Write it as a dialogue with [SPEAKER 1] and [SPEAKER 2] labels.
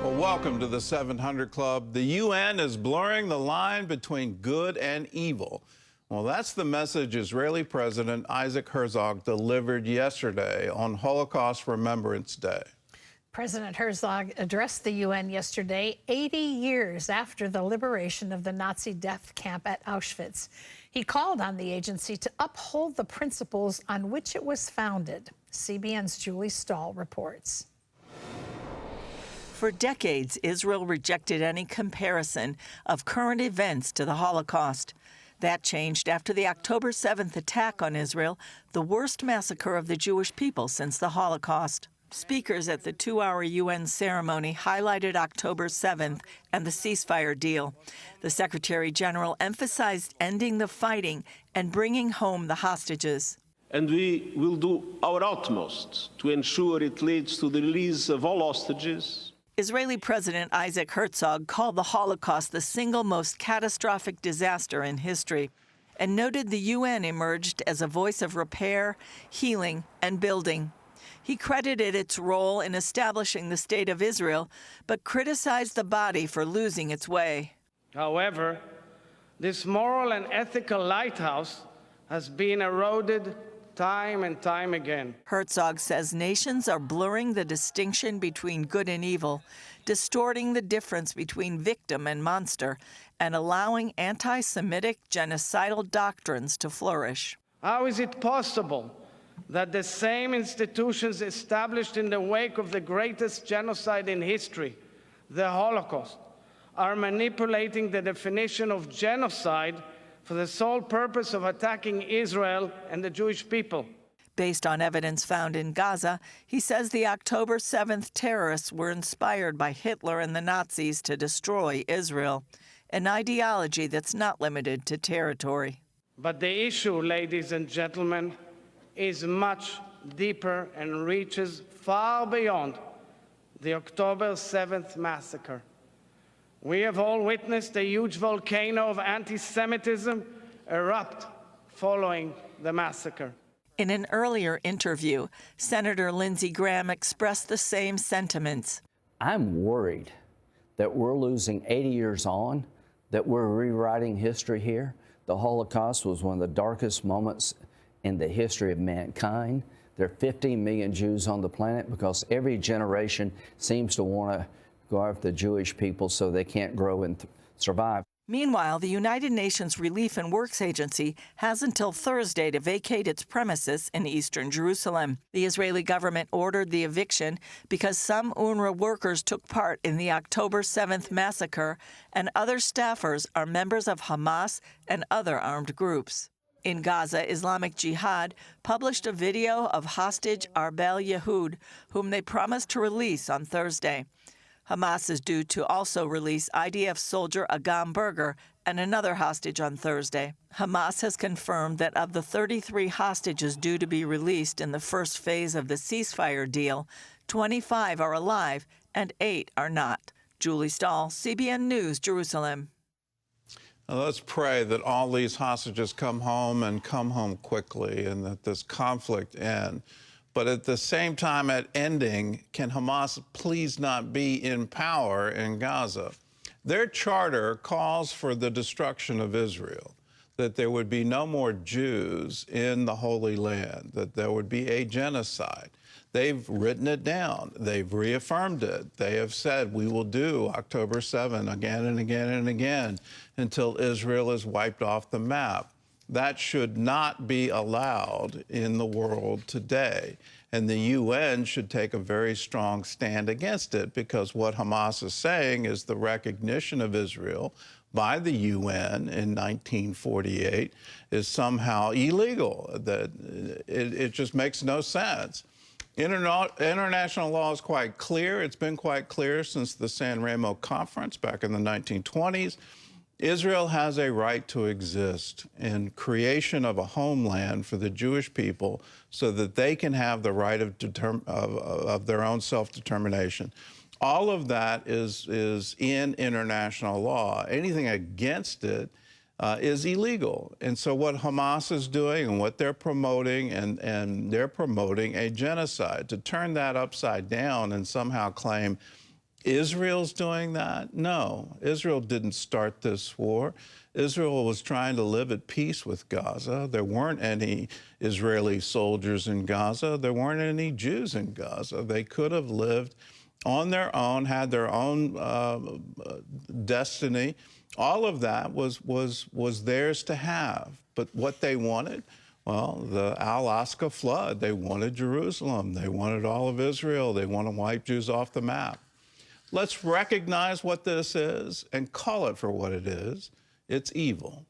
[SPEAKER 1] Well, welcome to the 700 Club. The UN is blurring the line between good and evil. Well, that's the message Israeli President Isaac Herzog delivered yesterday on Holocaust Remembrance Day.
[SPEAKER 2] President Herzog addressed the UN yesterday, 80 years after the liberation of the Nazi death camp at Auschwitz. He called on the agency to uphold the principles on which it was founded. CBN's Julie Stahl reports.
[SPEAKER 3] For decades, Israel rejected any comparison of current events to the Holocaust. That changed after the October 7th attack on Israel, the worst massacre of the Jewish people since the Holocaust. Speakers at the 2-hour UN ceremony highlighted October 7th and the ceasefire deal. The Secretary General emphasized ending the fighting and bringing home the hostages.
[SPEAKER 4] And we will do our utmost to ensure it leads to the release of all hostages.
[SPEAKER 3] Israeli President Isaac Herzog called the Holocaust the single most catastrophic disaster in history and noted the UN emerged as a voice of repair, healing, and building. He credited its role in establishing the State of Israel, but criticized the body for losing its way.
[SPEAKER 5] However, this moral and ethical lighthouse has been eroded time and time again.
[SPEAKER 3] Herzog says nations are blurring the distinction between good and evil, distorting the difference between victim and monster, and allowing anti-Semitic genocidal doctrines to flourish.
[SPEAKER 5] How is it possible that the same institutions established in the wake of the greatest genocide in history, the Holocaust, are manipulating the definition of genocide for the sole purpose of attacking Israel and the Jewish people?
[SPEAKER 3] Based on evidence found in Gaza, he says the October 7th terrorists were inspired by Hitler and the Nazis to destroy Israel, an ideology that's not limited to territory.
[SPEAKER 5] But the issue, ladies and gentlemen, is much deeper and reaches far beyond the October 7th massacre. We have all witnessed a huge volcano of anti-Semitism erupt following the massacre.
[SPEAKER 3] In an earlier interview, Senator Lindsey Graham expressed the same sentiments.
[SPEAKER 6] I'm worried that we're losing 80 years on, that we're rewriting history here. The Holocaust was one of the darkest moments in the history of mankind. There are 15 million Jews on the planet because every generation seems to want to go after the Jewish people so they can't grow and survive.
[SPEAKER 3] Meanwhile, the United Nations Relief and Works Agency has until Thursday to vacate its premises in eastern Jerusalem. The Israeli government ordered the eviction because some UNRWA workers took part in the October 7th massacre, and other staffers are members of Hamas and other armed groups. In Gaza, Islamic Jihad published a video of hostage Arbel Yehud, whom they promised to release on Thursday. Hamas is due to also release IDF soldier Agam Berger and another hostage on Thursday. Hamas has confirmed that of the 33 hostages due to be released in the first phase of the ceasefire deal, 25 are alive and 8 are not. Julie Stahl, CBN News, Jerusalem.
[SPEAKER 1] Now, let's pray that all these hostages come home and come home quickly and that this conflict ends. But at the same time, at ending, can Hamas please not be in power in Gaza? Their charter calls for the destruction of Israel, that there would be no more Jews in the Holy Land, that there would be a genocide. They've written it down. They've reaffirmed it. They have said, we will do October 7 again and again and again until Israel is wiped off the map. That should not be allowed in the world today. And the UN should take a very strong stand against it, because what Hamas is saying is the recognition of Israel by the UN in 1948 is somehow illegal, that it just makes no sense. International law is quite clear. It's been quite clear since the San Remo Conference back in the 1920s. Israel has a right to exist in creation of a homeland for the Jewish people so that they can have the right of their own self-determination. All of that is in international law. Anything against it is illegal. And so what Hamas is doing and what they're promoting, and they're promoting a genocide. To turn that upside down and somehow claim Israel's doing that? No, Israel didn't start this war. Israel was trying to live at peace with Gaza. There weren't any Israeli soldiers in Gaza. There weren't any Jews in Gaza. They could have lived on their own, had their own destiny. All of that was theirs to have. But what they wanted, well, the Al-Aqsa flood, they wanted Jerusalem. They wanted all of Israel. They want to wipe Jews off the map. Let's recognize what this is and call it for what it is. It's evil.